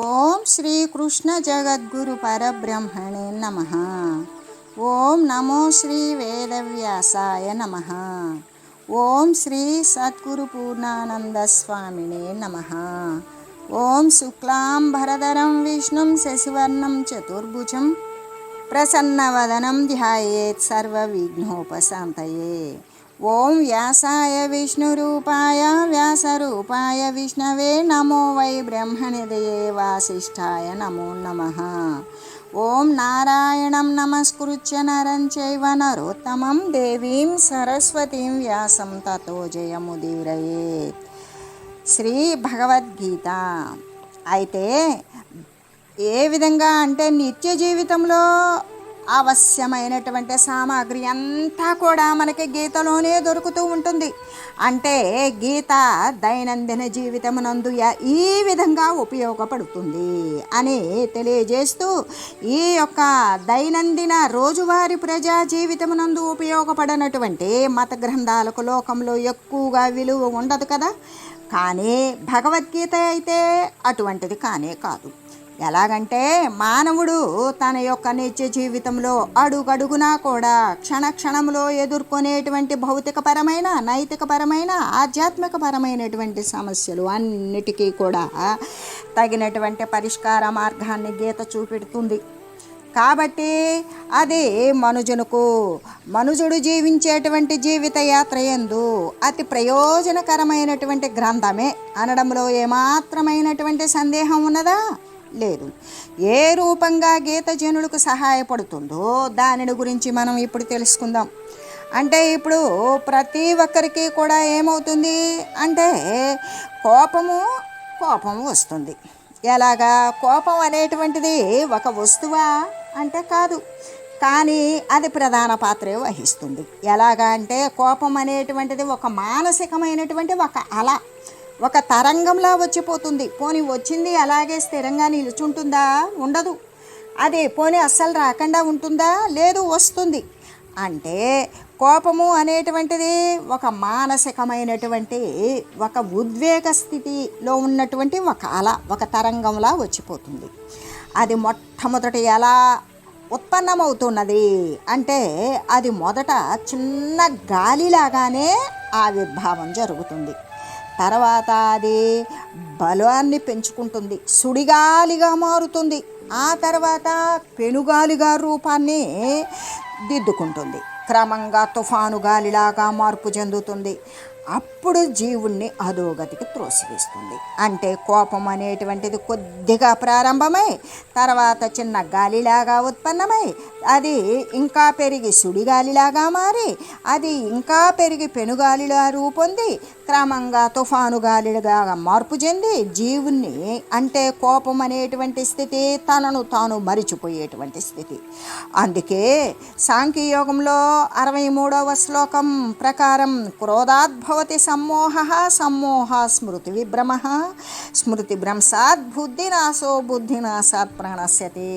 ఓం శ్రీ కృష్ణ జగద్గురు పరబ్రహ్మణే నమః. ఓం నమో శ్రీ వేదవ్యాసాయ నమః. ఓం శ్రీ సద్గురు పూర్ణానంద స్వామినే నమః. ఓం శుక్లాంబరధరం విష్ణుం శశివర్ణం చతుర్భుజం ప్రసన్నవదనం ధ్యాయేత్ సర్వవిఘ్నోపశాంతయే. ఓం వ్యాసాయ విష్ణురూపాయ వ్యాసరూపాయ విష్ణవే నమో వై బ్రహ్మనిధయే వాసిష్ఠాయ నమో నమః. ఓం నారాయణం నమస్కృత్య నరం చైవ నరోత్తమం దేవీం సరస్వతీం వ్యాసం తతో జయముదీరయేత్. శ్రీ భగవద్గీత. అయితే ఏ విధంగా అంటే నిత్య జీవితంలో అవశ్యమైనటువంటి సామాగ్రి అంతా కూడా మనకి గీతలోనే దొరుకుతూ ఉంటుంది. అంటే గీత దైనందిన జీవితమునందు ఈ విధంగా ఉపయోగపడుతుంది అని తెలియజేస్తూ, ఈ యొక్క దైనందిన రోజువారీ ప్రజా జీవితమునందు ఉపయోగపడినటువంటి మత గ్రంథాలకు లోకంలో ఎక్కువగా విలువ ఉండదు కదా. కానీ భగవద్గీత అయితే అటువంటిది కానే కాదు. ఎలాగంటే మానవుడు తన యొక్క నిత్య జీవితంలో అడుగడుగునా కూడా క్షణక్షణంలో ఎదుర్కొనేటువంటి భౌతికపరమైన, నైతికపరమైన, ఆధ్యాత్మికపరమైనటువంటి సమస్యలు అన్నిటికీ కూడా తగినటువంటి పరిష్కార మార్గాన్ని గీత చూపెడుతుంది. కాబట్టి అది మనుజుడు జీవించేటువంటి జీవిత యాత్ర యందు అతి ప్రయోజనకరమైనటువంటి గ్రంథమే అనడంలో ఏమాత్రమైనటువంటి సందేహం ఉన్నదా? లేదు. ఏ రూపంగా గీత జనులకు సహాయపడుతుందో దానిని గురించి మనం ఇప్పుడు తెలుసుకుందాం. అంటే ఇప్పుడు ప్రతి ఒక్కరికి కూడా ఏమవుతుంది అంటే కోపం వస్తుంది. ఎలాగా? కోపం అనేటువంటిది ఒక వస్తువా అంటే కాదు, కానీ అది ప్రధాన పాత్రే వహిస్తుంది. ఎలాగా అంటే కోపం అనేటువంటిది ఒక మానసికమైనటువంటి ఒక అల, ఒక తరంగంలా వచ్చిపోతుంది. పోనీ వచ్చింది అలాగే స్థిరంగా నిలుచుంటుందా? ఉండదు. అది పోనీ అస్సలు రాకుండా ఉంటుందా? లేదు, వస్తుంది. అంటే కోపము అనేటువంటిది ఒక మానసికమైనటువంటి ఒక ఉద్వేగ స్థితిలో ఉన్నటువంటి ఒక అల, ఒక తరంగంలా వచ్చిపోతుంది. అది మొట్టమొదట ఎలా ఉత్పన్నమవుతున్నది అంటే అది మొదట చిన్న గాలిలాగానే ఆవిర్భావం జరుగుతుంది. తర్వాత అది బలాన్ని పెంచుకుంటుంది, సుడిగాలిగా మారుతుంది. ఆ తర్వాత పెనుగాలిగా రూపాన్ని దిద్దుకుంటుంది. క్రమంగా తుఫాను గాలిలాగా మార్పు చెందుతుంది. అప్పుడు జీవుణ్ణి అధోగతికి త్రోసివేస్తుంది. అంటే కోపం అనేటువంటిది కొద్దిగా ప్రారంభమై తర్వాత చిన్న గాలిలాగా ఉత్పన్నమై అది ఇంకా పెరిగి సుడిగాలిలాగా మారి అది ఇంకా పెరిగి పెనుగాలిలా రూపొంది క్రమంగా తుఫాను గాలిగా మార్పు చెంది జీవుణ్ణి అంటే కోపం అనేటువంటి స్థితి తనను తాను మరిచిపోయేటువంటి స్థితి. అందుకే సాంఖ్యయోగంలో 63వ శ్లోకం ప్రకారం క్రోధాద్భవతి సమ్మోహ, సమ్మోహ స్మృతి విభ్రమ, స్మృతి భ్రంశాత్ బుద్ధినాశో, బుద్ధినాశాత్ ప్రణశ్యతి.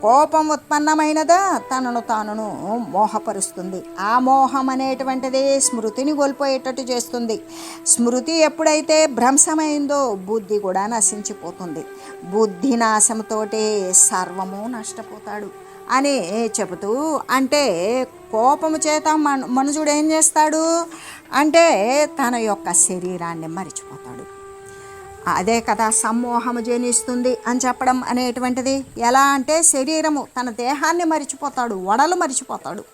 కోపం ఉత్పన్నమైనదా తనను తానును మోహపరుస్తుంది. ఆ మోహం అనేటువంటిది స్మృతిని కోల్పోయేటట్టు చేస్తుంది. స్మృతి ఎప్పుడైతే భ్రంశమైందో బుద్ధి కూడా నశించిపోతుంది. బుద్ధి నాశంతో సర్వము నష్టపోతాడు అని చెబుతూ, అంటే కోపము చేత మనుషుడు ఏం చేస్తాడు అంటే తన యొక్క శరీరాన్ని మరిచిపోతాడు. అదే కదా సమ్మోహము జనిస్తుంది అని చెప్పడం అనేటువంటిది. ఎలా అంటే శరీరము తన దేహాన్ని మరిచిపోతాడు, వడలు మరిచిపోతాడు,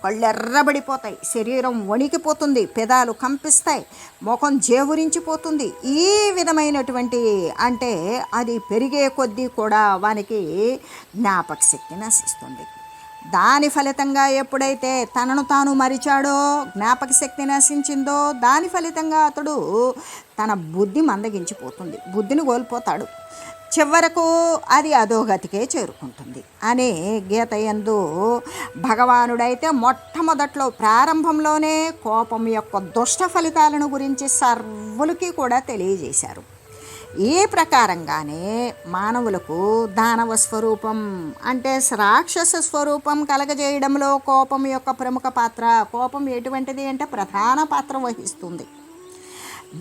కళ్ళు ఎర్రబడిపోతాయి, శరీరం వణికిపోతుంది, పెదాలు కంపిస్తాయి, ముఖం జేవురించిపోతుంది. ఈ విధమైనటువంటి అంటే అది పెరిగే కొద్దీ కూడా వానికి జ్ఞాపక శక్తి నశిస్తుంది. దాని ఫలితంగా ఎప్పుడైతే తనను తాను మరిచాడో, జ్ఞాపక శక్తి నశించిందో, దాని ఫలితంగా అతడు తన బుద్ధి మందగించిపోతుంది, బుద్ధిని కోల్పోతాడు. చివరకు అది అధోగతికే చేరుకుంటుంది అని గీత యందు భగవానుడైతే మొట్టమొదట్లో ప్రారంభంలోనే కోపం యొక్క దుష్ట ఫలితాలను గురించి సర్వులకి కూడా తెలియజేశారు. ఈ ప్రకారంగానే మానవులకు దానవ స్వరూపం అంటే రాక్షస స్వరూపం కలగజేయడంలో కోపం యొక్క ప్రముఖ పాత్ర, కోపం ఎటువంటిది అంటే ప్రధాన పాత్ర వహిస్తుంది.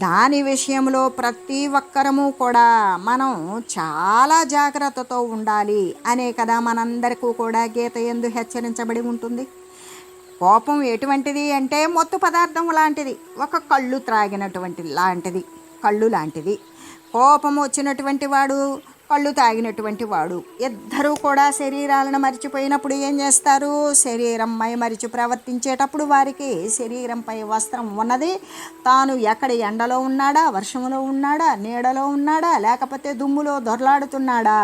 దాని విషయంలో ప్రతి ఒక్కరము కూడా మనం చాలా జాగ్రత్తతో ఉండాలి అనే కదా మనందరికీ కూడా గీత యందు హెచ్చరించబడి ఉంటుంది. కోపం ఎటువంటిది అంటే మత్తు పదార్థం లాంటిది, ఒక కళ్ళు త్రాగినటువంటి లాంటిది, కళ్ళు లాంటిది. కోపం వచ్చినటువంటి వాడు, కళ్ళు తాగినటువంటి వాడు ఇద్దరూ కూడా శరీరాలను మరిచిపోయినప్పుడు ఏం చేస్తారు? శరీరం మరిచి ప్రవర్తించేటప్పుడు వారికి శరీరంపై వస్త్రం ఉన్నది, తాను ఎక్కడ ఎండలో ఉన్నాడా, వర్షంలో ఉన్నాడా, నీడలో ఉన్నాడా, లేకపోతే దుమ్ములో దొర్లాడుతున్నాడా,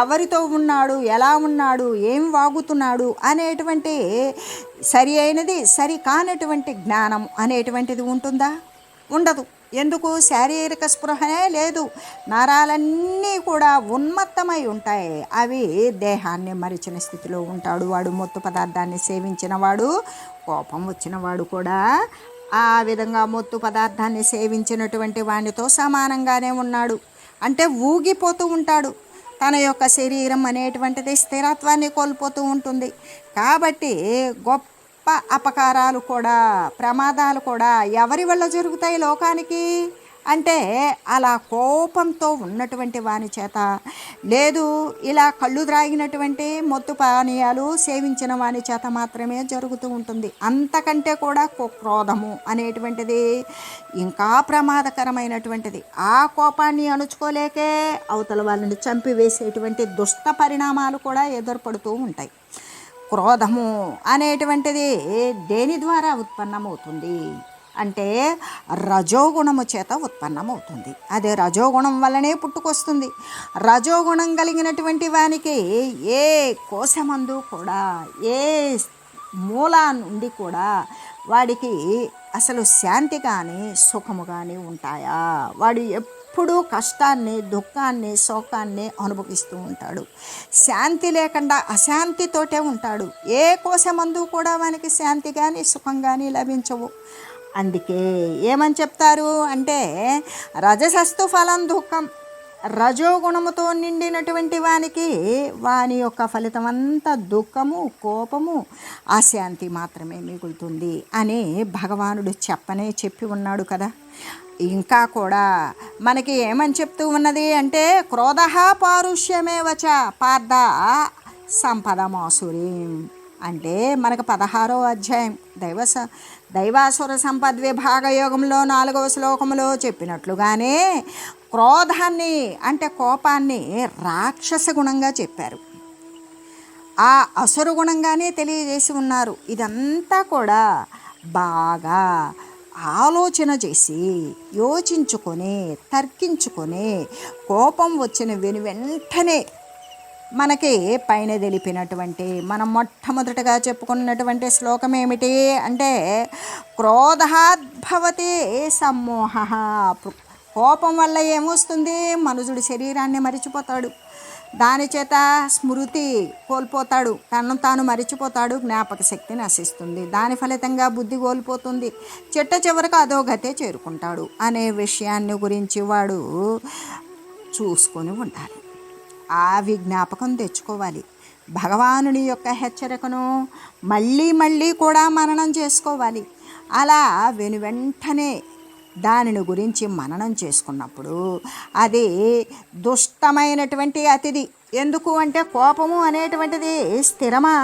ఎవరితో ఉన్నాడు, ఎలా ఉన్నాడు, ఏం వాగుతున్నాడు అనేటువంటి సరి అయినది సరి కానటువంటి జ్ఞానం అనేటువంటిది ఉంటుందా? ఉండదు. ఎందుకు? శారీరక స్పృహనే లేదు. నరాలన్నీ కూడా ఉన్మత్తమై ఉంటాయి. అవి దేహాన్ని మరిచిన స్థితిలో ఉంటాడు వాడు. మత్తు పదార్థాన్ని సేవించిన వాడు, కోపం వచ్చిన వాడు కూడా ఆ విధంగా మత్తు పదార్థాన్ని సేవించినటువంటి వానితో సమానంగానే ఉన్నాడు. అంటే ఊగిపోతూ ఉంటాడు. తన యొక్క శరీరం అనేటువంటిది స్థిరత్వాన్ని కోల్పోతూ ఉంటుంది. కాబట్టి గొప్ప అపకారాలు కూడా, ప్రమాదాలు కూడా ఎవరి వల్ల జరుగుతాయి లోకానికి అంటే అలా కోపంతో ఉన్నటువంటి వాని చేత, లేదు ఇలా కళ్ళు త్రాగినటువంటి మత్తు పానీయాలు సేవించిన వాని చేత మాత్రమే జరుగుతూ ఉంటుంది. అంతకంటే కూడా క్రోధము అనేటువంటిది ఇంకా ప్రమాదకరమైనటువంటిది. ఆ కోపాన్ని అణుచుకోలేకే అవతల వాళ్ళని చంపివేసేటువంటి దుష్ట పరిణామాలు కూడా ఎదురుపడుతూ ఉంటాయి. క్రోధము అనేటువంటిది దేని ద్వారా ఉత్పన్నమవుతుంది అంటే రజోగుణము చేత ఉత్పన్నమవుతుంది. అదే రజోగుణం వల్లనే పుట్టుకొస్తుంది. రజోగుణం కలిగినటువంటి వానికి ఏ కోశమందు కూడా, ఏ మూలా నుండి కూడా వాడికి అసలు శాంతి కానీ సుఖము కానీ ఉంటాయా? వాడు ఎప్పుడూ కష్టాన్ని, దుఃఖాన్ని, శోకాన్ని అనుభవిస్తూ ఉంటాడు. శాంతి లేకుండా అశాంతితోటే ఉంటాడు. ఏ కోశమందు కూడా వానికి శాంతి కానీ సుఖం కానీ లభించవు. అందుకే ఏమని చెప్తారు అంటే రజసస్తు ఫలం దుఃఖం. రజోగుణముతో నిండినటువంటి వానికి వాని యొక్క ఫలితం అంతా దుఃఖము, కోపము, అశాంతి మాత్రమే మిగులుతుంది అని భగవానుడు చెప్పి ఉన్నాడు కదా. ఇంకా కూడా మనకి ఏమని చెప్తూ ఉన్నది అంటే క్రోధ పారుష్యమేవచ పార్థ సంపదమాసురీం అంటే మనకు 16వ అధ్యాయం దైవాసుర సంపద్విభాగ యోగంలో 4వ శ్లోకంలో చెప్పినట్లుగానే క్రోధాన్ని అంటే కోపాన్ని రాక్షస గుణంగా చెప్పారు. ఆ అసుర గుణంగానే తెలియజేసి ఉన్నారు. ఇదంతా కూడా బాగా ఆలోచన చేసి, యోచించుకొని, తర్కించుకొని, కోపం వచ్చిన వెంటనే మనకి పైన తెలిపినటువంటి మనం మొట్టమొదటిగా చెప్పుకున్నటువంటి శ్లోకం ఏమిటి అంటే క్రోధాద్భవతి సమ్మోహ. కోపం వల్ల ఏమొస్తుంది? మనుషుడి శరీరాన్ని మరిచిపోతాడు, దాని చేత స్మృతి కోల్పోతాడు, తనను తాను మరిచిపోతాడు, జ్ఞాపక శక్తి నశిస్తుంది, దాని ఫలితంగా బుద్ధి కోల్పోతుంది, చివరకు అధోగతే చేరుకుంటాడు అనే విషయాన్ని గురించి వాడు చూసుకొని ఉండాలి. అవి జ్ఞాపకం తెచ్చుకోవాలి. భగవానుని యొక్క హెచ్చరికను మళ్ళీ కూడా మననం చేసుకోవాలి. అలా వెంటనే దానిని గురించి మననం చేసుకున్నప్పుడు అది దుష్టమైనటువంటి అతిథి. ఎందుకు అంటే కోపము అనేటువంటిది స్థిరమా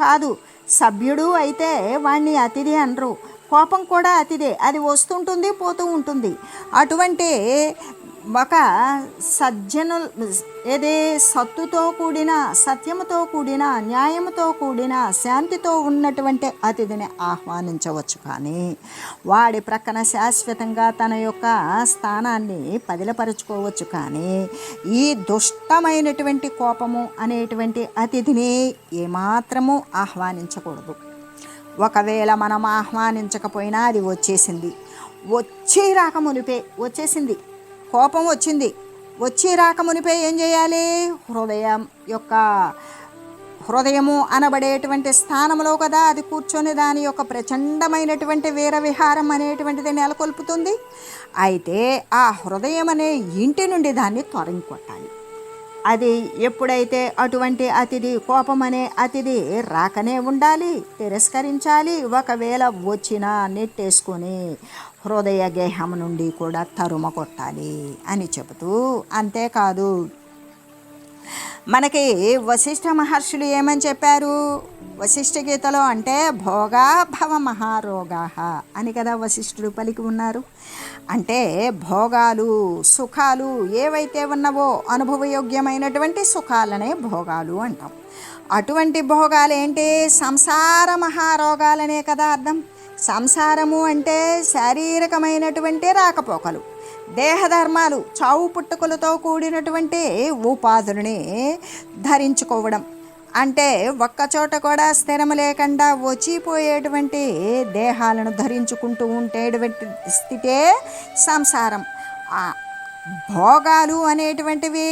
కాదు. సభ్యుడు అయితే వాణ్ణి అతిథి అనరు. కోపం కూడా అతిథే, అది వస్తుంటుంది పోతూ ఉంటుంది. అటువంటి ఒక ఏదే సత్తుతో కూడిన, సత్యముతో కూడిన, న్యాయముతో కూడిన, శాంతితో ఉన్నటువంటి అతిథిని ఆహ్వానించవచ్చు. కానీ వాడి ప్రక్కన శాశ్వతంగా తన యొక్క స్థానాన్ని పదిలపరుచుకోవచ్చు. కానీ ఈ దుష్టమైనటువంటి కోపము అనేటువంటి అతిథిని ఏమాత్రము ఆహ్వానించకూడదు. ఒకవేళ మనం ఆహ్వానించకపోయినా అది వచ్చేసింది, వచ్చి రాకమునిపే వచ్చేసింది, కోపం వచ్చింది, వచ్చి రాకమునిపే ఏం చేయాలి? హృదయము అనబడేటువంటి స్థానంలో కదా అది కూర్చొని దాని యొక్క ప్రచండమైనటువంటి వీర విహారం అనేటువంటిది నెలకొల్పుతుంది. అయితే ఆ హృదయం అనే ఇంటి నుండి దాన్ని తొలగి కొట్టాలి. అది ఎప్పుడైతే అటువంటి అతిథి కోపం అనే అతిథి రాకనే ఉండాలి, తిరస్కరించాలి, ఒకవేళ వచ్చినా నెట్టేసుకొని హృదయ గేహం నుండి కూడా తరుమ కొట్టాలి అని చెబుతూ, అంతేకాదు మనకి వశిష్ఠ మహర్షులు ఏమని చెప్పారు వశిష్ఠ గీతలో అంటే భోగా భవ మహారోగా అని కదా వశిష్ఠుడు పలికి ఉన్నారు. అంటే భోగాలు సుఖాలు ఏవైతే ఉన్నవో అనుభవయోగ్యమైనటువంటి సుఖాలనే భోగాలు అంటాం. అటువంటి భోగాలు ఏంటి? సంసార మహారోగాలనే కదా అర్థం. సంసారము అంటే శారీరకమైనటువంటి రాకపోకలు, దేహధర్మాలు, చావు పుట్టుకలతో కూడినటువంటి ఉపాధులని ధరించుకోవడం, అంటే ఒక్కచోట కూడా స్థిరం లేకుండా వచ్చిపోయేటువంటి దేహాలను ధరించుకుంటూ ఉండేటువంటి స్థితే సంసారం. భోగాలు అనేటువంటివి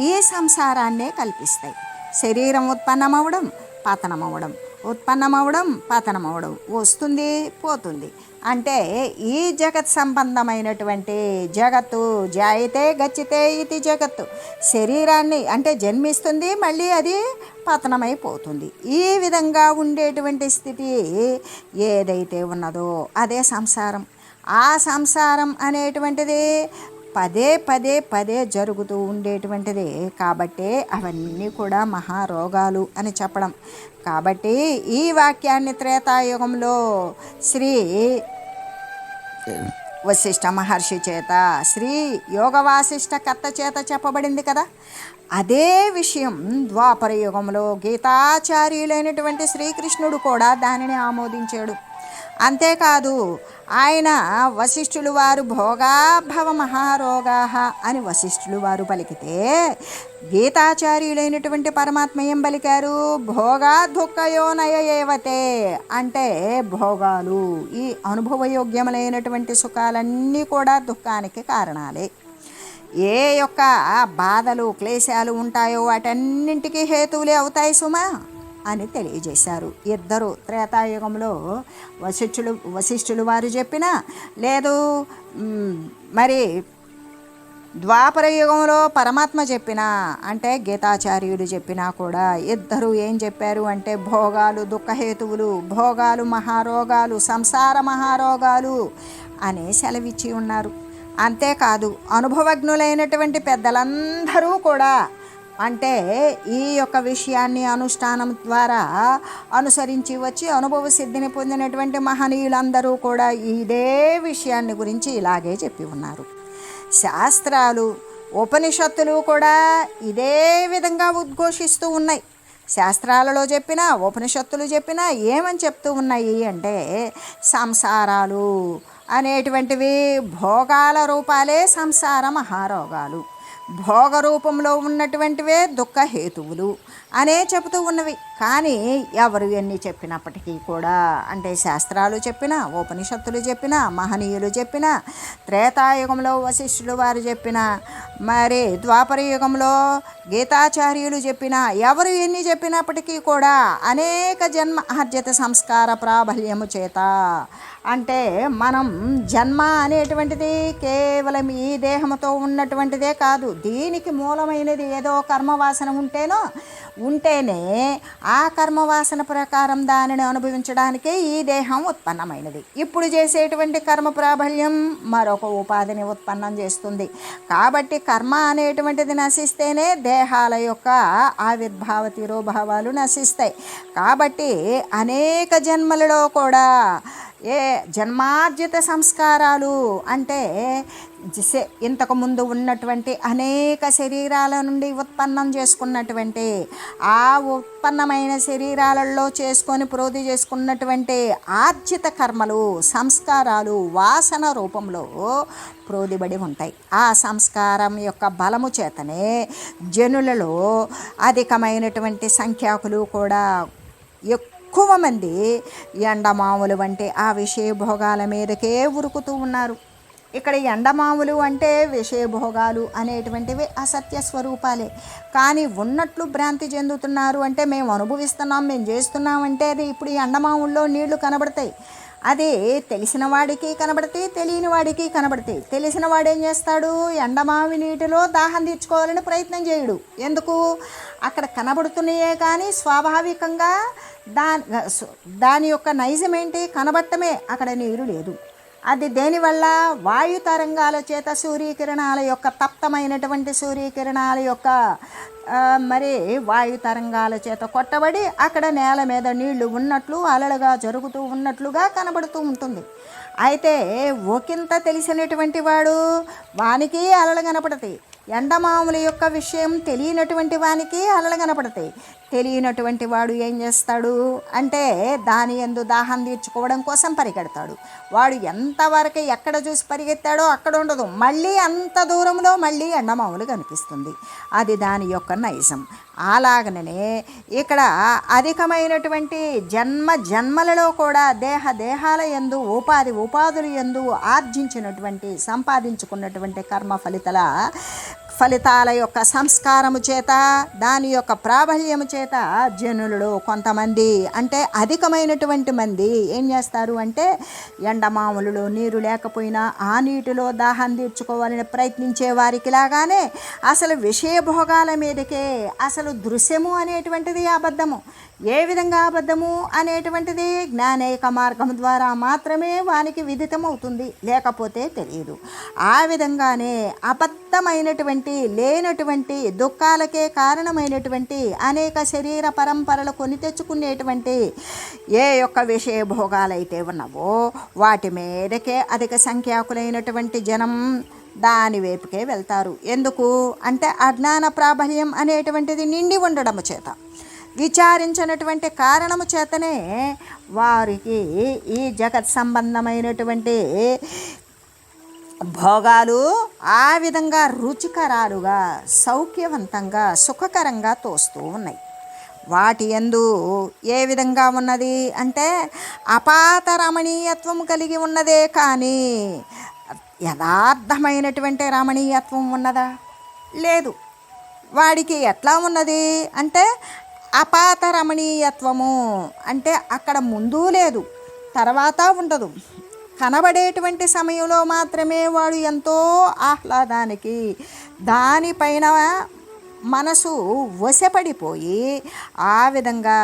ఈ సంసారాన్నే కల్పిస్తాయి. శరీరం ఉత్పన్నమవడం, పతనమవడం, ఉత్పన్నమవడం, పతనమవడం, వస్తుంది పోతుంది. అంటే ఈ జగత్ సంబంధమైనటువంటి జగత్తు జాయితే గచ్చితే ఇది జగత్తు, శరీరాన్ని అంటే జన్మిస్తుంది, మళ్ళీ అది పతనమైపోతుంది. ఈ విధంగా ఉండేటువంటి స్థితి ఏదైతే ఉన్నదో అదే సంసారం. ఆ సంసారం అనేటువంటిది పదే పదే పదే జరుగుతూ ఉండేటువంటిది. కాబట్టి అవన్నీ కూడా మహారోగాలు అని చెప్పడం. కాబట్టి ఈ వాక్యాన్ని త్రేతాయుగంలో శ్రీ వశిష్ఠ మహర్షి చేత, శ్రీ యోగ వాసిష్ఠ కర్త చేత చెప్పబడింది కదా. అదే విషయం ద్వాపర యుగంలో గీతాచార్యులైనటువంటి శ్రీకృష్ణుడు కూడా దానిని ఆమోదించాడు. అంతేకాదు ఆయన వశిష్ఠులు వారు భోగాభవ మహారోగా అని వశిష్ఠులు వారు పలికితే, గీతాచార్యులైనటువంటి పరమాత్మ ఏం పలికారు? భోగా దుఃఖయోనయ ఏవతే, అంటే భోగాలు ఈ అనుభవయోగ్యములైనటువంటి సుఖాలన్నీ కూడా దుఃఖానికి కారణాలే. ఏ యొక్క బాధలు క్లేశాలు ఉంటాయో వాటన్నింటికీ హేతువులే అవుతాయి సుమా అని తెలియజేశారు. ఇద్దరు త్రేతాయుగంలో వశిష్ఠులు వారు చెప్పినా, లేదు మరి ద్వాపర యుగంలో పరమాత్మ చెప్పినా, అంటే గీతాచార్యులు చెప్పినా కూడా ఇద్దరు ఏం చెప్పారు అంటే భోగాలు దుఃఖహేతువులు, భోగాలు మహారోగాలు, సంసార మహారోగాలు అని సెలవిచ్చి ఉన్నారు. అంతేకాదు అనుభవజ్ఞులైనటువంటి పెద్దలందరూ కూడా అంటే ఈ యొక్క విషయాన్ని అనుష్ఠానం ద్వారా అనుసరించి వచ్చి అనుభవ సిద్ధిని పొందినటువంటి మహనీయులందరూ కూడా ఇదే విషయాన్ని గురించి ఇలాగే చెప్పి ఉన్నారు. శాస్త్రాలు ఉపనిషత్తులు కూడా ఇదే విధంగా ఉద్ఘోషిస్తూ ఉన్నాయి. శాస్త్రాలలో చెప్పినా ఉపనిషత్తులు చెప్పినా ఏమని చెప్తూ ఉన్నాయి అంటే సంసారాలు అనేటువంటివి భోగాల రూపాలే సంసార మహారోగాలు, భోగ రూపంలో ఉన్నటువంటివే దుఃఖహేతువులు అనే చెబుతూ ఉన్నవి. కానీ ఎవరు ఎన్ని చెప్పినప్పటికీ కూడా, అంటే శాస్త్రాలు చెప్పినా ఉపనిషత్తులు చెప్పినా మహనీయులు చెప్పినా, త్రేతాయుగంలో వశిష్ఠులు వారు చెప్పినా, మరి ద్వాపర యుగంలో గీతాచార్యులు చెప్పినా, ఎవరు ఎన్ని చెప్పినప్పటికీ కూడా అనేక జన్మ ఆర్జిత సంస్కార ప్రాబల్యము చేత, అంటే మనం జన్మ అనేటువంటిది కేవలం ఈ దేహంతో ఉన్నటువంటిదే కాదు, దీనికి మూలమైనది ఏదో కర్మవాసన ఉంటేనే ఆ కర్మవాసన ప్రకారం దానిని అనుభవించడానికే ఈ దేహం ఉత్పన్నమైనది. ఇప్పుడు చేసేటువంటి కర్మ ప్రాబల్యం మరొక ఉపాధిని ఉత్పన్నం చేస్తుంది. కాబట్టి కర్మ అనేటువంటిది నశిస్తేనే దేహాల యొక్క ఆవిర్భావ తిరోభావాలు నశిస్తాయి. కాబట్టి అనేక జన్మలలో కూడా ఏ జన్మార్జిత సంస్కారాలు అంటే ఇంతకుముందు ఉన్నటువంటి అనేక శరీరాల నుండి ఉత్పన్నం చేసుకున్నటువంటి ఆ ఉత్పన్నమైన శరీరాలలో చేసుకొని ప్రోధి చేసుకున్నటువంటి ఆర్జిత కర్మలు సంస్కారాలు వాసన రూపంలో ప్రోదిబడి ఉంటాయి. ఆ సంస్కారం యొక్క బలము చేతనే జనులలో అధికమైనటువంటి సంఖ్యాకులు కూడా ఎక్కువ మంది ఎండమావులు వంటి ఆ విషయభోగాల మీదకే ఉరుకుతూ ఉన్నారు. ఇక్కడ ఎండమావులు అంటే విషయభోగాలు అనేటువంటివి అసత్య స్వరూపాలే. కానీ ఉన్నట్లు భ్రాంతి చెందుతున్నారు. అంటే మేము అనుభవిస్తున్నాం, మేము చేస్తున్నామంటే అది ఇప్పుడు ఎండమావుల్లో నీళ్లు కనబడతాయి. అది తెలిసిన వాడికి కనబడతాయి, తెలియని వాడికి కనబడతాయి. తెలిసిన వాడు ఏం చేస్తాడు? ఎండమావి నీటిలో దాహం తీర్చుకోవాలని ప్రయత్నం చేయడు. ఎందుకు? అక్కడ కనబడుతున్నాయే కానీ స్వాభావికంగా దాని యొక్క నైజం ఏంటి? కనబడటమే, అక్కడ నీరు లేదు. అది దేనివల్ల? వాయు తరంగాల చేత సూర్యకిరణాల యొక్క తప్తమైనటువంటి సూర్యకిరణాల యొక్క మరి వాయు తరంగాల చేత కొట్టబడి అక్కడ నేల మీద నీళ్లు ఉన్నట్లు అలలుగా జరుగుతూ ఉన్నట్లుగా కనబడుతూ ఉంటుంది. అయితే ఒకంత తెలిసినటువంటి వాడు వానికి అలలు కనపడతాయి. ఎండమాముల యొక్క విషయం తెలియనటువంటి వానికి అలలు కనపడతాయి. తెలియనటువంటి వాడు ఏం చేస్తాడు అంటే దాని యందు దాహం తీర్చుకోవడం కోసం పరిగెడతాడు. వాడు ఎంతవరకు ఎక్కడ చూసి పరిగెత్తాడో అక్కడ ఉండదు, మళ్ళీ అంత దూరంలో మళ్ళీ ఎండమాములు కనిపిస్తుంది. అది దాని యొక్క నైజం. అలాగనే ఇక్కడ అధికమైనటువంటి జన్మలలో కూడా దేహాల యందు ఉపాధుల యందు ఆర్జించినటువంటి సంపాదించుకున్నటువంటి కర్మ ఫలితాల యొక్క సంస్కారము చేత దాని యొక్క ప్రాబల్యము చేత జనులలో కొంతమంది అంటే అధికమైనటువంటి మంది ఏం చేస్తారు అంటే ఎండమాములలో నీరు లేకపోయినా ఆ నీటిలో దాహం తీర్చుకోవాలని ప్రయత్నించే వారికి లాగానే అసలు విషయభోగాల మీదకే అసలు దృశ్యము అనేటువంటిది అబద్ధము. ఏ విధంగా అబద్ధము అనేటువంటిది జ్ఞానేక మార్గం ద్వారా మాత్రమే వానికి విదితమవుతుంది, లేకపోతే తెలియదు. ఆ విధంగానే అబద్ధమైనటువంటి లేనటువంటి దుఃఖాలకే కారణమైనటువంటి అనేక శరీర పరంపరలు కొని తెచ్చుకునేటువంటి ఏ యొక్క విషయ భోగాలైతే ఉన్నావో వాటి మీదకే అధిక సంఖ్యాకులైనటువంటి జనం దాని వైపుకే వెళ్తారు. ఎందుకు అంటే అజ్ఞాన ప్రాబల్యం అనేటువంటిది నిండి ఉండడము చేత, విచారించినటువంటి కారణము చేతనే వారికి ఈ జగత్ సంబంధమైనటువంటి భోగాలు ఆ విధంగా రుచికరాలుగా సౌఖ్యవంతంగా సుఖకరంగా తోస్తూ ఉన్నాయి. వాటి యందు ఏ విధంగా ఉన్నది అంటే అపాత రమణీయత్వం కలిగి ఉన్నదే కానీ యథార్థమైనటువంటి రమణీయత్వం ఉన్నదా? లేదు. వాడికి ఎట్లా ఉన్నది అంటే అపాత రమణీయత్వము అంటే అక్కడ ముందు లేదు, తర్వాత ఉండదు. కనబడేటువంటి సమయంలో మాత్రమే వాడు ఎంతో ఆహ్లాదానికి దానిపైన మనసు వశపడిపోయి ఆ విధంగా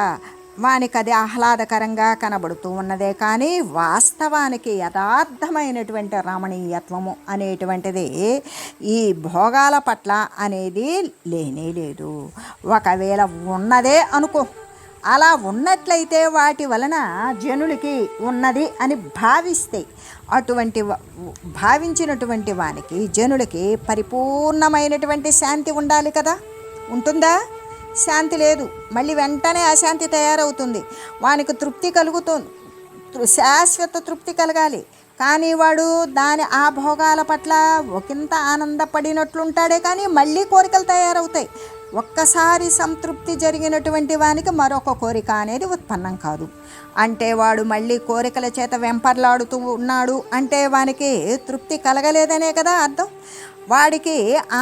వానికి అది ఆహ్లాదకరంగా కనబడుతూ ఉన్నదే కానీ వాస్తవానికి యథార్థమైనటువంటి రమణీయత్వము అనేటువంటిది ఈ భోగాల పట్ల అనేది లేనే లేదు. ఒకవేళ ఉన్నదే అనుకో, అలా ఉన్నట్లయితే వాటి వలన జనులకి ఉన్నది అని భావిస్తే అటువంటి భావించినటువంటి వానికి జనులకి పరిపూర్ణమైనటువంటి శాంతి ఉండాలి కదా. ఉంటుందా? శాంతి లేదు. మళ్ళీ వెంటనే అశాంతి తయారవుతుంది. వానికి తృప్తి కలుగుతుంది, శాశ్వత తృప్తి కలగాలి. కానీ వాడు ఆ భోగాల పట్ల ఒకంత ఆనందపడినట్లుంటాడే కానీ మళ్ళీ కోరికలు తయారవుతాయి. ఒక్కసారి సంతృప్తి జరిగినటువంటి వానికి మరొక కోరిక అనేది ఉత్పన్నం కాదు. అంటే వాడు మళ్ళీ కోరికల చేత వెంపర్లాడుతూ ఉన్నాడు అంటే వానికి తృప్తి కలగలేదనే కదా అర్థం. వాడికి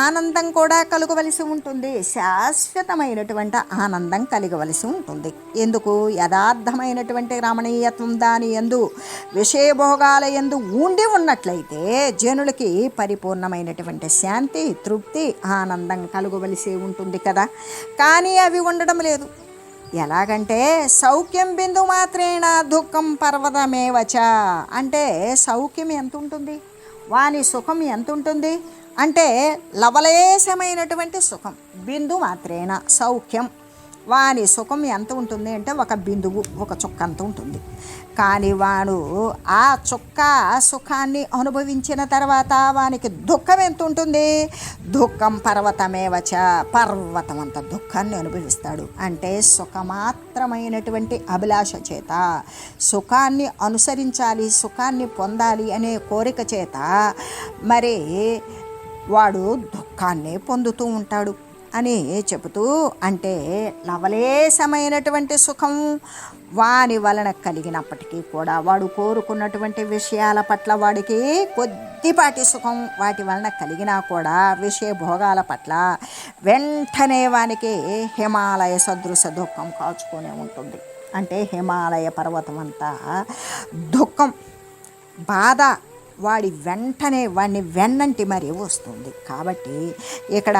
ఆనందం కూడా కలగవలసి ఉంటుంది, శాశ్వతమైనటువంటి ఆనందం కలగవలసి ఉంటుంది. ఎందుకు? యథార్థమైనటువంటి రమణీయత్వం దాని యందు విషయభోగాల యందు ఉండి ఉన్నట్లయితే జనులకి పరిపూర్ణమైనటువంటి శాంతి, తృప్తి, ఆనందం కలగవలసి ఉంటుంది కదా. కానీ అవి ఉండడం లేదు. ఎలాగంటే సౌఖ్యం బిందు మాత్రేణ దుఃఖం పర్వతమేవచ అంటే సౌఖ్యం ఎంత ఉంటుంది, వాని సుఖం ఎంత ఉంటుంది అంటే లవలేశమైనటువంటి సుఖం. బిందు మాత్రేన సౌఖ్యం, వాని సుఖం ఎంత ఉంటుంది అంటే ఒక బిందువు, ఒక చుక్క అంత ఉంటుంది. కానీ వాడు ఆ చుక్క సుఖాన్ని అనుభవించిన తర్వాత వానికి దుఃఖం ఎంత ఉంటుంది? దుఃఖం పర్వతమేవచ, పర్వతం అంత దుఃఖాన్ని అనుభవిస్తాడు. అంటే సుఖమాత్రమైనటువంటి అభిలాష చేత, సుఖాన్ని అనుసరించాలి, సుఖాన్ని పొందాలి అనే కోరిక చేత మరి వాడు దుఃఖాన్ని పొందుతూ ఉంటాడు అని చెబుతూ, అంటే లవలేశమైనటువంటి సుఖం వాని వలన కలిగినప్పటికీ కూడా వాడు కోరుకున్నటువంటి విషయాల పట్ల వాడికి కొద్దిపాటి సుఖం వాటి వలన కలిగినా కూడా విషయ భోగాల పట్ల వెంటనే వానికి హిమాలయ సదృశ దుఃఖం కాచుకొని ఉంటుంది. అంటే హిమాలయ పర్వతం అంతా దుఃఖం, బాధ వాడిని వెన్నంటి మరీ వస్తుంది. కాబట్టి ఇక్కడ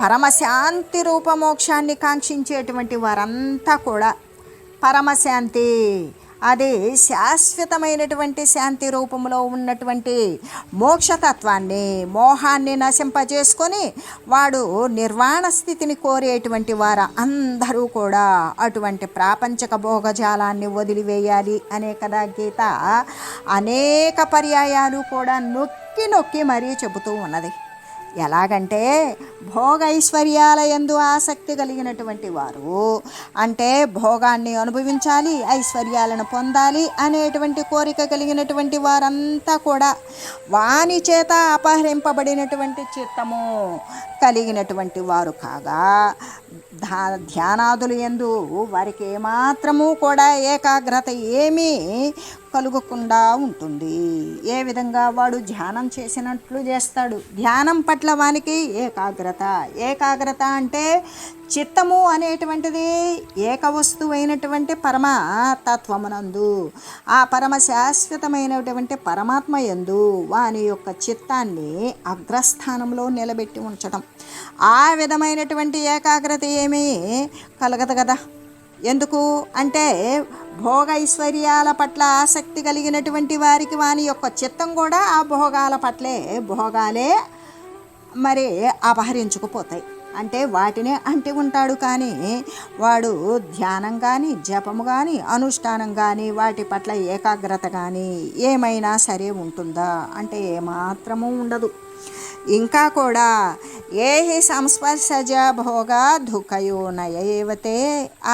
పరమశాంతి రూపమోక్షాన్ని కాంక్షించేటువంటి వారంతా కూడా పరమశాంతి, అది శాశ్వతమైనటువంటి శాంతి రూపంలో ఉన్నటువంటి మోక్షతత్వాన్ని, మోహాన్ని నశింపజేసుకొని వాడు నిర్వాణ స్థితిని కోరేటువంటి వారు అందరూ కూడా అటువంటి ప్రాపంచక భోగజాలాన్ని వదిలివేయాలి అనే కదా గీత అనేక పర్యాయాలు కూడా నొక్కి నొక్కి మరీ చెబుతూ ఉన్నది. ఎలాగంటే భోగైశ్వర్యాల యందు ఆసక్తి కలిగినటువంటి వారు, అంటే భోగాన్ని అనుభవించాలి, ఐశ్వర్యాలను పొందాలి అనేటువంటి కోరిక కలిగినటువంటి వారంతా కూడా వాని చేత అపహరింపబడినటువంటి చిత్తము కలిగినటువంటి వారు కాగా, ధ్యానాదులు యందు వారికి ఏమాత్రము కూడా ఏకాగ్రత ఏమీ కలుగకుండా ఉంటుంది. ఏ విధంగా వాడు ధ్యానం చేసినట్లు చేస్తాడు. ధ్యానం పట్ల వానికి ఏకాగ్రత అంటే చిత్తము అనేటువంటిది ఏకవస్తువైనటువంటి పరమ తత్వమునందు, ఆ పరమ శాశ్వతమైనటువంటి పరమాత్మ యందు వాని యొక్క చిత్తాన్ని అగ్రస్థానంలో నిలబెట్టి ఉంచడం. ఆ విధమైనటువంటి ఏకాగ్రత ఏమీ కలగదు కదా. ఎందుకు అంటే భోగైశ్వర్యాల పట్ల ఆసక్తి కలిగినటువంటి వారికి వాని యొక్క చిత్తం కూడా ఆ భోగాల పట్లే, భోగాలే మరి అపహరించుకుపోతాయి. అంటే వాటినే అంటి ఉంటాడు. కానీ వాడు ధ్యానం కానీ, జపము కానీ, అనుష్ఠానం కానీ, వాటి పట్ల ఏకాగ్రత కానీ ఏమైనా సరే ఉంటుందా అంటే ఏమాత్రము ఉండదు. ఇంకా కూడా ఏహి సంస్పర్శజ భోగా దుఃఖయో నయవతే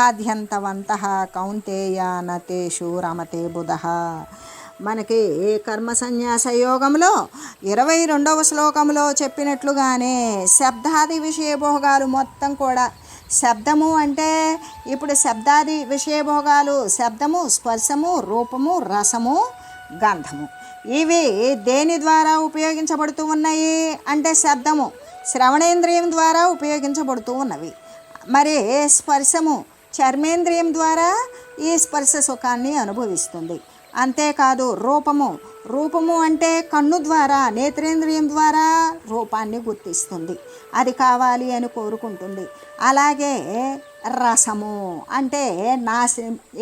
ఆద్యంతవంతః కౌంతేయ నతేషు రమతే బుధః. మనకి కర్మ సన్యాస యోగంలో 22వ శ్లోకంలో చెప్పినట్లుగానే శబ్దాది విషయభోగాలు మొత్తం కూడా, శబ్దము అంటే ఇప్పుడు శబ్దాది విషయభోగాలు శబ్దము, స్పర్శము, రూపము, రసము, గంధము, ఇవి దేని ద్వారా ఉపయోగించబడుతూ ఉన్నాయి అంటే శబ్దము శ్రవణేంద్రియం ద్వారా ఉపయోగించబడుతూ ఉన్నవి. మరి స్పర్శము చర్మేంద్రియం ద్వారా ఈ స్పర్శ సుఖాన్ని అనుభవిస్తుంది. అంతేకాదు రూపము అంటే కన్ను ద్వారా, నేత్రేంద్రియం ద్వారా రూపాన్ని గుర్తిస్తుంది, అది కావాలి అని కోరుకుంటుంది. అలాగే రసము అంటే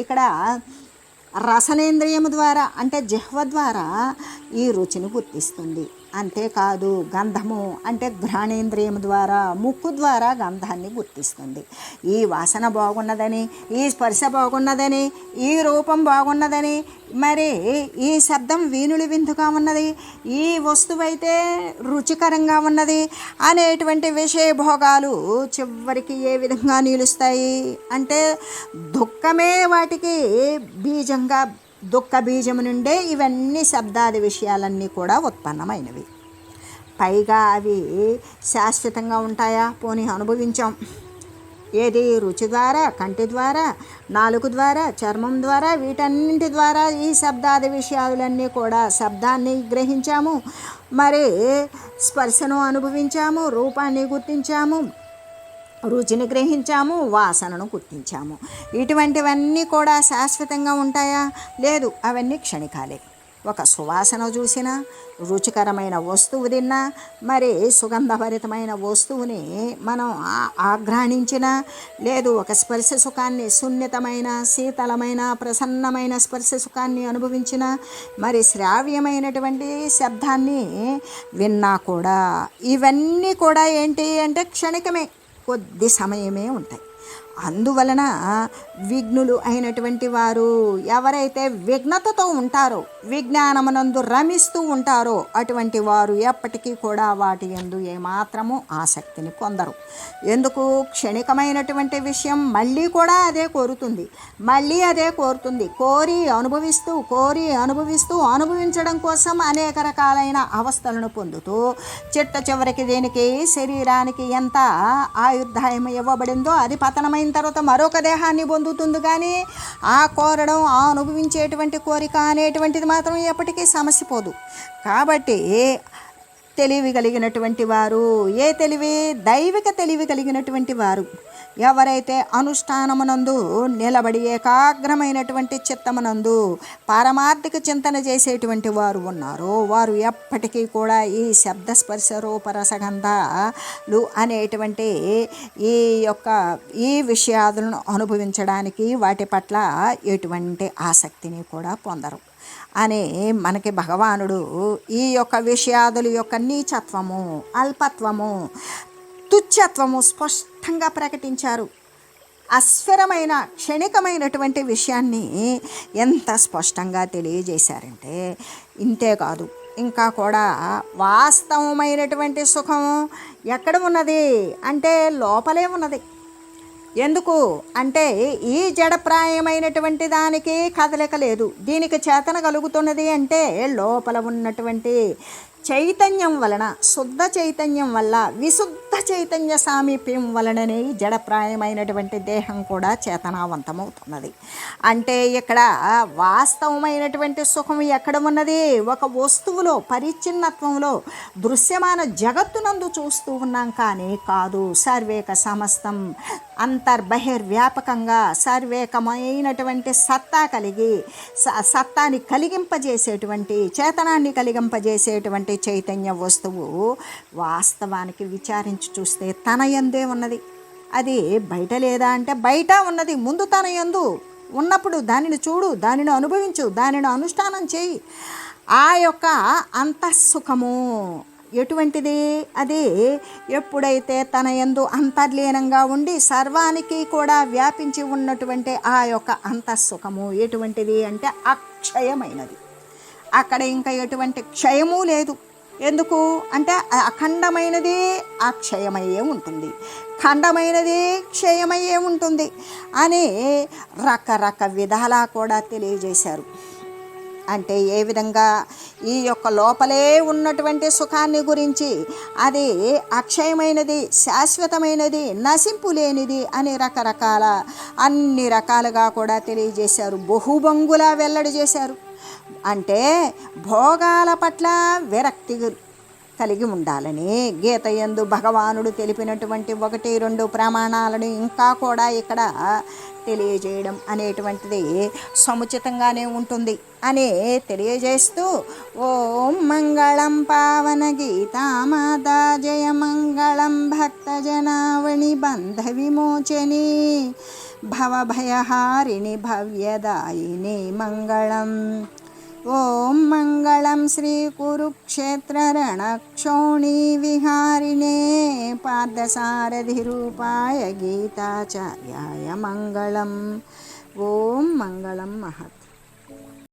ఇక్కడ రసనేంద్రియము ద్వారా అంటే జిహ్వ ద్వారా ఈ రుచిని గుర్తిస్తుంది. అంతేకాదు గంధము అంటే ఘ్రాణేంద్రియం ద్వారా, ముక్కు ద్వారా గంధాన్ని గుర్తిస్తుంది. ఈ వాసన బాగున్నదని, ఈ స్పర్శ బాగున్నదని, ఈ రూపం బాగున్నదని, మరి ఈ శబ్దం వీణులు విందుగా ఉన్నది, ఈ వస్తువైతే రుచికరంగా ఉన్నది అనేటువంటి విషయ భోగాలు చివరికి ఏ విధంగా నిలుస్తాయి అంటే దుఃఖమే వాటికి బీజంగా, దుఃఖ బీజము నుండే ఇవన్నీ శబ్దాది విషయాలన్నీ కూడా ఉత్పన్నమైనవి. పైగా అవి శాశ్వతంగా ఉంటాయా? పోనీ అనుభవించాం. ఏది? రుచి ద్వారా, కంటి ద్వారా, నాలుగు ద్వారా, చర్మం ద్వారా, వీటన్నింటి ద్వారా ఈ శబ్దాది విషయాలన్నీ కూడా శబ్దాన్ని గ్రహించాము, మరి స్పర్శను అనుభవించాము, రూపాన్ని గుర్తించాము, రుచిని గ్రహించాము, వాసనను గుర్తించాము. ఇటువంటివన్నీ కూడా శాశ్వతంగా ఉంటాయా? లేదు, అవన్నీ క్షణికాలే. ఒక సువాసన చూసినా, రుచికరమైన వస్తువు తిన్నా, మరి సుగంధభరితమైన వస్తువుని మనం ఆఘ్రాణించినా, లేదు ఒక స్పర్శ సుఖాన్ని, సున్నితమైన, శీతలమైన, ప్రసన్నమైన స్పర్శ సుఖాన్ని అనుభవించినా, మరి శ్రావ్యమైనటువంటి శబ్దాన్ని విన్నా కూడా ఇవన్నీ కూడా ఏంటి అంటే క్షణికమే, కొద్ది సమయమే ఉంటాయి. అందువలన విఘ్నులు అయినటువంటి వారు ఎవరైతే విఘ్నతతో ఉంటారో, విజ్ఞానమునందు రమిస్తూ ఉంటారో అటువంటి వారు ఎప్పటికీ కూడా వాటి యందు ఏమాత్రము ఆసక్తిని పొందరు. ఎందుకు? క్షణికమైనటువంటి విషయం మళ్ళీ కూడా అదే కోరుతుంది, మళ్ళీ అదే కోరుతుంది. కోరి అనుభవిస్తూ అనుభవించడం కోసం అనేక రకాలైన అవస్థలను పొందుతూ చిట్ట చివరికి దేనికి, శరీరానికి ఎంత ఆయుర్దాయం ఇవ్వబడిందో అది పతనమైన తర్వాత మరొక దేహాన్ని పొందుతుంది. కానీ ఆ కోరడం, ఆ అనుభవించేటువంటి కోరిక అనేటువంటిది మాత్రం ఎప్పటికీ సమసిపోదు. కాబట్టి తెలివి కలిగినటువంటి వారు. ఏ తెలివి? దైవిక తెలివి కలిగినటువంటి వారు. ఎవరైతే అనుష్ఠానమునందు నిలబడి ఏకాగ్రమైనటువంటి చిత్తమునందు పారమార్థిక చింతన చేసేటువంటి వారు ఉన్నారో వారు ఎప్పటికీ కూడా ఈ శబ్దస్పర్శ రూపరసగంధాలు అనేటువంటి ఈ విషయాలను అనుభవించడానికి వాటి పట్ల ఎటువంటి ఆసక్తిని కూడా పొందరు అని మనకి భగవానుడు ఈ యొక్క విషయాదుల యొక్క నీచత్వము, అల్పత్వము, తుచ్చత్వము స్పష్టంగా ప్రకటించారు. అస్ఫిరమైన క్షణికమైనటువంటి విషయాన్ని ఎంత స్పష్టంగా తెలియజేశారంటే, ఇంతేకాదు ఇంకా కూడా వాస్తవమైనటువంటి సుఖం ఎక్కడ ఉన్నది అంటే లోపలే ఉన్నది. ఎందుకు అంటే ఈ జడప్రాయమైనటువంటి దానికి కదలిక లేదు. దీనికి చేతన కలుగుతున్నది అంటే లోపల ఉన్నటువంటి చైతన్యం వలన, శుద్ధ చైతన్యం వల్ల, విశుద్ధ చైతన్య సామీప్యం వలననే జడప్రాయమైనటువంటి దేహం కూడా చేతనావంతమవుతున్నది. అంటే ఇక్కడ వాస్తవమైనటువంటి సుఖం ఎక్కడ ఉన్నది? ఒక వస్తువులో, పరిచ్ఛిన్నత్వంలో, దృశ్యమాన జగత్తునందు చూస్తూ ఉన్నాం కానీ కాదు. సర్వేక సమస్తం అంతర్బహిర్వ్యాపకంగా సర్వేకమైనటువంటి సత్తా కలిగి, సత్తాని కలిగింపజేసేటువంటి, చేతనాన్ని కలిగింపజేసేటువంటి చైతన్య వస్తువు వాస్తవానికి విచారించి చూస్తే తన యందే ఉన్నది. అది బయట లేదా అంటే బయట ఉన్నది. ముందు తన యందు ఉన్నప్పుడు దానిని చూడు, దానిని అనుభవించు, దానిని అనుష్ఠానం చేయి. ఆ యొక్క అంతఃసుఖము ఎటువంటిది? అది ఎప్పుడైతే తన యందు అంతర్లీనంగా ఉండి సర్వానికి కూడా వ్యాపించి ఉన్నటువంటి ఆ యొక్క అంతఃసుఖము ఎటువంటిది అంటే అక్షయమైనది. అక్కడ ఇంకా ఎటువంటి క్షయము లేదు. ఎందుకు అంటే అఖండమైనది అక్షయమయ్యే ఉంటుంది, ఖండమైనది క్షయమయ్యే ఉంటుంది అని విధాలా కూడా తెలియజేశారు. అంటే ఏ విధంగా ఈ యొక్క లోపలే ఉన్నటువంటి సుఖాన్ని గురించి అది అక్షయమైనది, శాశ్వతమైనది, నశింపు లేనిది అని అన్ని రకాలుగా కూడా తెలియజేశారు. బహుభంగులా వెల్లడి చేశారు. అంటే భోగాల పట్ల విరక్తి కలిగి ఉండాలని గీతయందు భగవానుడు తెలిపినటువంటి 1-2 ప్రమాణాలను ఇంకా కూడా ఇక్కడ తెలియజేయడం అనేటువంటిది సముచితంగానే ఉంటుంది అని తెలియజేస్తూ, ఓం మంగళం పావన గీతామాతా జయ మంగళం భక్తజనావళి బంధ విమోచని భవభయహారిణి భవ్యదాయిని మంగళం. ఓం మంగళం శ్రీ కురుక్షేత్ర రణక్షోణి విహారిణే పార్థసారథి రూపాయ గీతాచార్యాయ మంగళం. ఓం మంగళం మహత్.